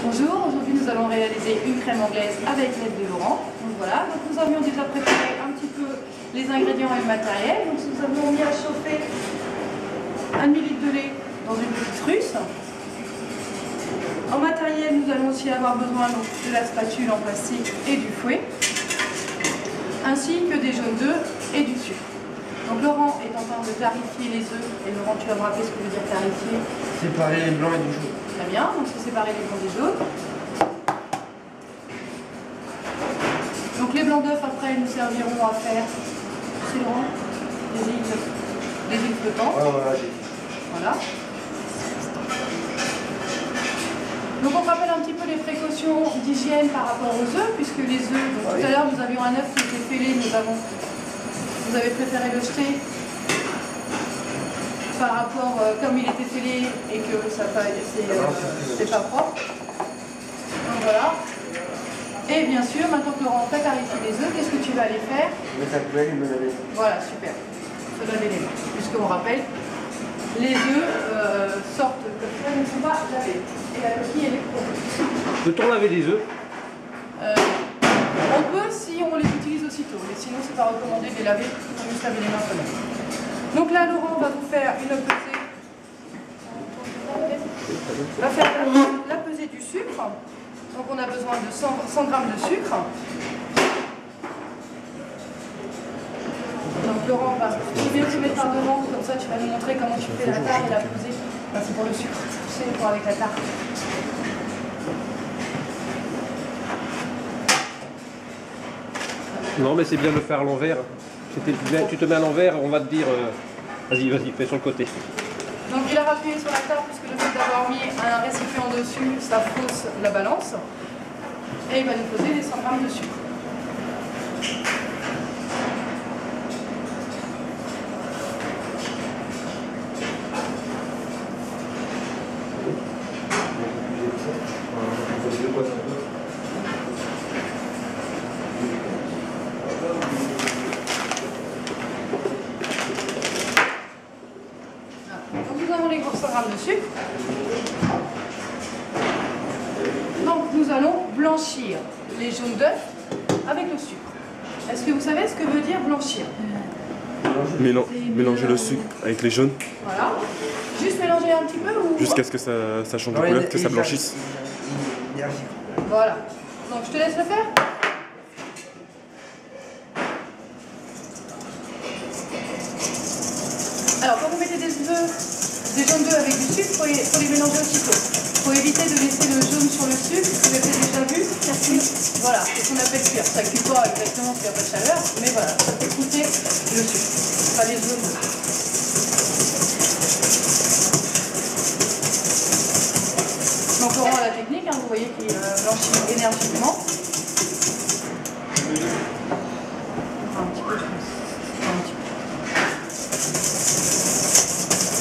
Bonjour, aujourd'hui nous allons réaliser une crème anglaise avec l'aide de Laurent. Donc voilà, donc nous avions déjà préparé un petit peu les ingrédients et le matériel. Donc nous avons mis à chauffer 1 ml de lait dans une petite russe. En matériel, nous allons aussi avoir besoin donc, de la spatule en plastique et du fouet, ainsi que des jaunes d'œufs et du sucre. Donc Laurent est en train de clarifier les œufs. Et Laurent, tu vas me rappeler ce que veut dire clarifier? Séparer les blancs et du jaune. Très bien, donc c'est séparer les blancs des jaunes. Donc les blancs d'œufs après nous serviront à faire, c'est Laurent, des huiles flottantes. Ah voilà, j'ai dit. Voilà. Donc on rappelle un petit peu les précautions d'hygiène par rapport aux œufs, puisque les œufs, tout à l'heure nous avions un œuf qui était fêlé, vous avez préféré le jeter par rapport, comme il était fêlé et que c'est pas propre. Donc voilà. Et bien sûr, maintenant que Laurent t'a clarifié les œufs, qu'est-ce que tu vas aller faire? Mettre la poêle et me laver. Voilà, super. Se laver les mains. Puisqu'on rappelle, les œufs sortent comme ça, ils ne sont pas lavés. Et la coquille, elle est propre. Peut-on laver les œufs? On peut si on les utilise aussitôt, mais sinon c'est pas recommandé de les laver, il faut juste laver les mains quand même. Donc là, Laurent va vous faire une pesée. Va faire la pesée du sucre. Donc on a besoin de 100 g de sucre. Donc Laurent va, je vais te mettre par devant, comme ça tu vas nous montrer comment tu fais la tare et la pesée. Enfin, c'est pour le sucre, tu sais, pour avec la tare. Non, mais c'est bien de le faire à l'envers. Tu te mets à l'envers, on va te dire... Vas-y, fais sur le côté. Donc il a rappuyé sur la table puisque le fait d'avoir mis un récipient dessus, ça fausse la balance. Et il va nous poser les 100 g de sucre. Donc nous avons les 100 g de sucre. Donc nous allons blanchir les jaunes d'œufs avec le sucre. Est-ce que vous savez ce que veut dire blanchir? Mélanger le sucre avec les jaunes. Voilà. Juste mélanger un petit peu ou... Jusqu'à ce que ça change de couleur, que ça blanchisse. Voilà. Donc je te laisse le faire. Alors quand vous mettez des jaunes d'œufs avec du sucre, il faut les mélanger aussitôt. Il faut éviter de laisser le jaune sur le sucre, vous l'avez déjà vu, ça cuit. Voilà, c'est ce qu'on appelle cuire. Ça ne cuit pas exactement parce qu'il n'y a pas de chaleur, mais voilà, ça fait croûter le sucre, pas les jaunes d'œufs. Donc Laurent a la technique, hein, vous voyez qu'il blanchit énergiquement. Enfin, un petit peu, je pense. Un petit peu.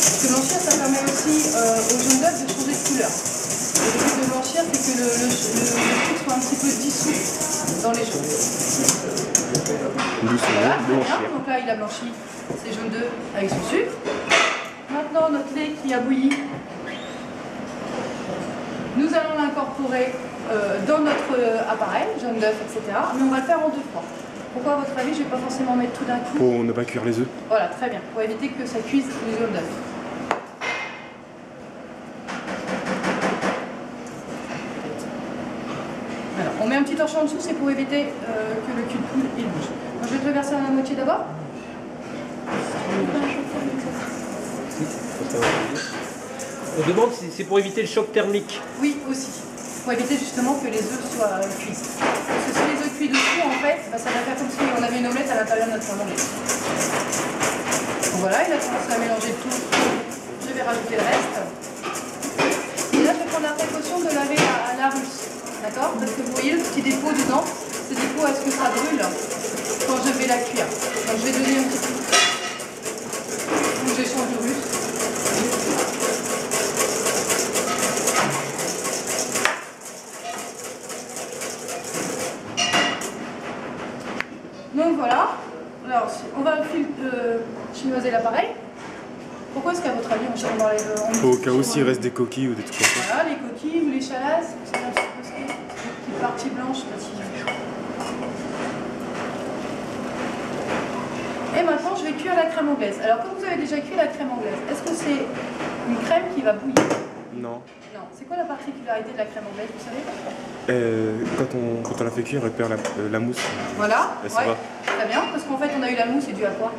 Parce que blanchir, ça permet aussi aux jaunes d'œufs de changer de couleur. Le but de blanchir, c'est que le sucre soit un petit peu dissous dans les jaunes. Voilà, blanchir. Donc là, il a blanchi ses jaunes d'œufs avec son sucre. Maintenant, notre lait qui a bouilli, nous allons l'incorporer dans notre appareil, jaune d'œuf, etc. Mais on va le faire en 2 fois. Pourquoi, à votre avis, je ne vais pas forcément mettre tout d'un coup? Pour ne pas cuire les œufs. Voilà, très bien. Pour éviter que ça cuise les jaunes d'œuf. Alors, on met un petit torchon en dessous, c'est pour éviter que le cul de poule il bouge. Donc, je vais te le verser à la moitié d'abord. On demande si c'est pour éviter le choc thermique. Oui, aussi. Pour éviter justement que les œufs soient cuits. Parce que si les œufs cuits dessus, en fait, bah, ça va faire comme si on avait une omelette à l'intérieur de notre omelette. Donc voilà, il a commencé à mélanger tout. Je vais rajouter le reste. Et là, je vais prendre la précaution de laver à la russe. D'accord? Parce que vous voyez le petit dépôt dedans, ce dépôt, est-ce que ça brûle quand je vais la cuire? Donc je vais donner un petit peu. Donc j'échange de russe. Donc voilà, alors on va chinoiser l'appareil. Pourquoi est-ce qu'à votre avis on chine dans les... Au cas où s'il reste des coquilles ou des trucs comme ça. Voilà, les coquilles ou les chalasses, c'est comme ça. crème anglaise. Alors, comme vous avez déjà cuit la crème anglaise, est-ce que c'est une crème qui va bouillir? Non. Non. C'est quoi la particularité de la crème anglaise, vous savez? Quand on la fait cuire, elle perd la mousse. Voilà. Et ça va. Très bien, parce qu'en fait, on a eu la mousse, c'est dû à quoi?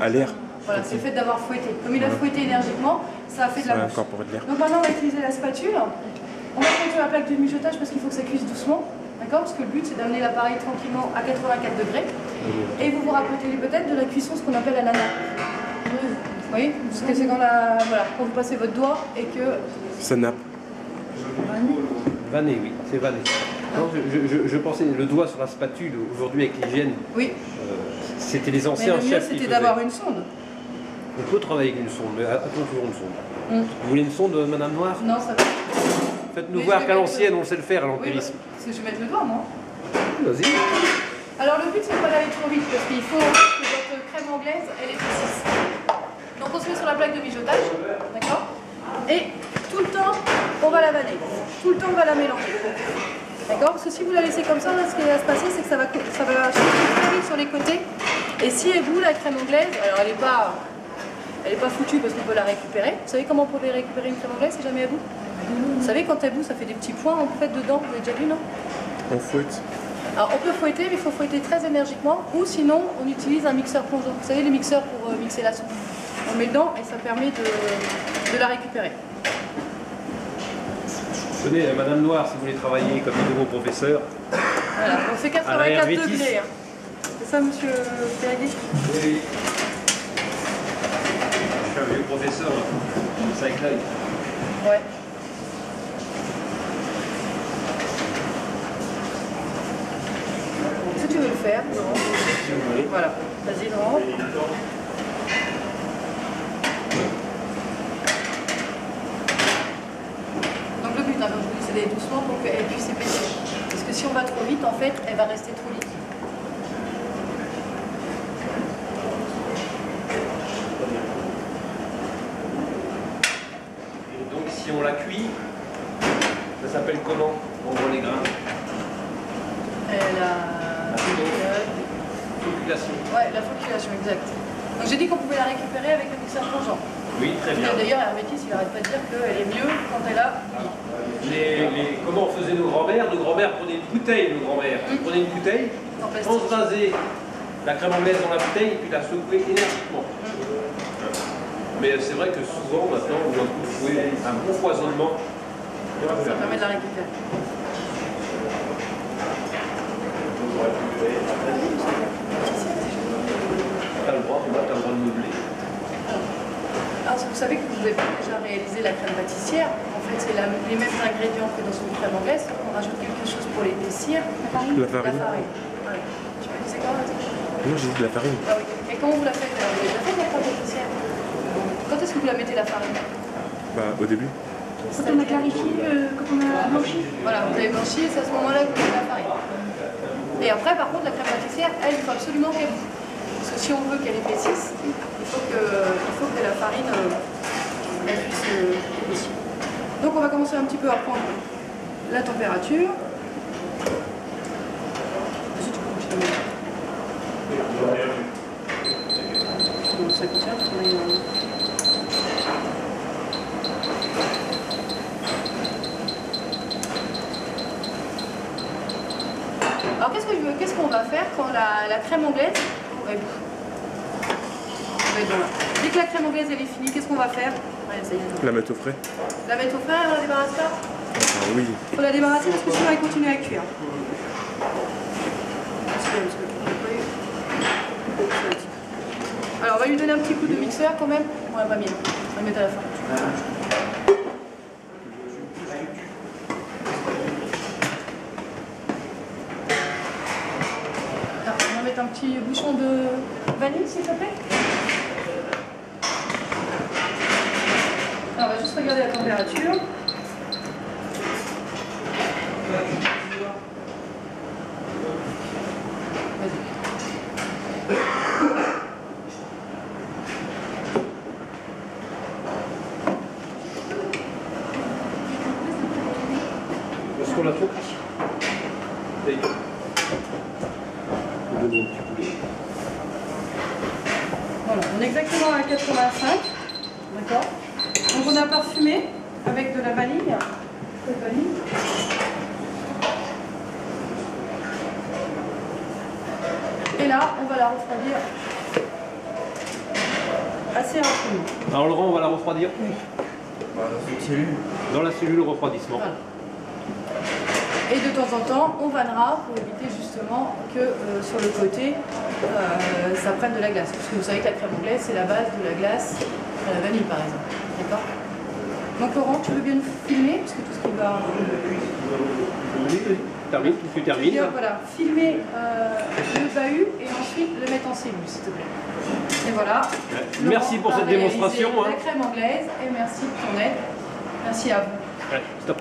À l'air. Voilà, c'est le fait d'avoir fouetté. Comme il a fouetté énergiquement, ça a fait de la Ça a mousse. incorporé de l'air. Donc maintenant, on va utiliser la spatule. On va mettre sur la plaque de mijotage parce qu'il faut que ça cuise doucement. D'accord? Parce que le but, c'est d'amener l'appareil tranquillement à 84 degrés. Et vous vous rappelez peut-être de la cuisson, ce qu'on appelle la nana. Vous voyez? Parce que c'est quand, quand vous passez votre doigt et que... Ça nappe. Vanné, oui, c'est vanné. Non, je pensais, le doigt sur la spatule, aujourd'hui avec l'hygiène, Oui. c'était les Mais anciens le mieux, chefs qui c'était faisaient. d'avoir une sonde. On peut travailler avec une sonde, mais attends toujours une sonde. Vous voulez une sonde, Madame Noire? Non, ça va. Faites-nous Mais voir je vais qu'à mettre l'ancienne, on sait le faire, à Oui, l'empirisme. parce que je vais mettre le doigt, moi. Vas-y. Alors le but, c'est pas d'aller trop vite parce qu'il faut que votre crème anglaise, elle épaississe. Donc on se met sur la plaque de mijotage, d'accord? Et tout le temps, on va la vanner. Tout le temps, on va la mélanger. D'accord? Parce que si vous la laissez comme ça, là, ce qui va se passer, c'est que ça va chauffer très vite sur les côtés. Et si elle bout, la crème anglaise, alors elle est pas foutue parce qu'on peut la récupérer. Vous savez comment on peut récupérer une crème anglaise si jamais elle bout? Vous savez, quand elle bout, ça fait des petits points en fait dedans. Vous avez déjà vu, non? On fouette. Alors on peut fouetter, mais il faut fouetter très énergiquement, ou sinon on utilise un mixeur plongeant. Vous savez, les mixeurs pour mixer la soupe. On met dedans et ça permet de la récupérer. Tenez, Madame Noire, si vous voulez travailler comme dit vos professeurs. Voilà, on fait 84 degrés. Hein. C'est ça, monsieur Perrier? Oui. Je suis un vieux professeur, ça avec l'œil. Ouais. Si tu veux le faire, non. Voilà, vas-y, non. Donc le but, comme je vous dis, c'est d'aller doucement pour qu'elle puisse épaissir. Parce que si on va trop vite, en fait, elle va rester trop liquide. Et donc si on la cuit, ça s'appelle comment? On voit les grains. La Floculation. Ouais, la floculation, exact. Donc j'ai dit qu'on pouvait la récupérer avec le mixeur plongeant. Oui, très bien. D'ailleurs, Hermétis, il n'arrête pas de dire qu'elle est mieux quand elle a... Comment faisaient nos grands-mères? Nos grands-mères prenaient une bouteille, nos grands-mères. Ils prenaient une bouteille, transvasaient la crème anglaise dans la bouteille et puis la secouaient énergiquement. Mais c'est vrai que souvent, maintenant, on doit trouver un bon foisonnement. Ça permet de la récupérer. T'as le droit, t'as le droit de meubler. Alors, vous savez que vous avez déjà réalisé la crème pâtissière. En fait, c'est les mêmes ingrédients que dans une crème anglaise. On rajoute quelque chose pour l'épaissir. La farine. Ouais. Tu peux c'est quoi? Non, j'ai dit de la farine. Ah oui. Et comment vous la faites? Vous avez déjà fait la crème pâtissière? Quand est-ce que vous la mettez la farine? Bah, au début. Quand on a clarifié, quand on a blanchi. Voilà, vous avez blanchi et c'est à ce moment-là que vous mettez la farine. Et après, par contre, la crème pâtissière, elle, il faut absolument qu'elle boue. Parce que si on veut qu'elle épaississe, il faut que la farine elle puisse épaissir. Donc on va commencer un petit peu à prendre la température. Vas-y, tu peux continuer. Donc ça contient parce qu'on a une... Alors qu'est-ce qu'on va faire quand la crème anglaise va être bon là. Dès que la crème anglaise elle est finie, qu'est-ce qu'on va faire? Ouais, ça y est. La mettre au frais. La mettre au frais, on la débarrasse pas? Ah oui. Il faut la débarrasser parce que sinon elle continue à cuire. Parce que on n'a pas eu... Alors on va lui donner un petit coup de mixeur quand même. On l'a pas mis, on va le mettre à la fin. On va mettre un petit bouchon de vanille s'il te plaît. Alors, on va juste regarder la température. Est-ce qu'on la trop cuit? D'ailleurs. On va donner un petit poulet. On est exactement à 85. D'accord. Donc on a parfumé avec de la vanille. Et là, on va la refroidir assez rapidement. Alors Laurent, on va la refroidir où? Voilà, dans une cellule. Dans la cellule refroidissement. Voilà. Et de temps en temps, on vannera pour éviter justement que sur le côté, ça prenne de la glace. Parce que vous savez que la crème anglaise, c'est la base de la glace à la vanille, par exemple. D'accord? Donc Laurent, tu veux bien nous filmer? Parce que tout ce qui va... Termine, tu termines. Voilà, filmer le bahut et ensuite le mettre en cellule, s'il te plaît. Et voilà. Merci pour cette démonstration. La crème anglaise et merci de ton aide. Merci à vous. Ouais, stop.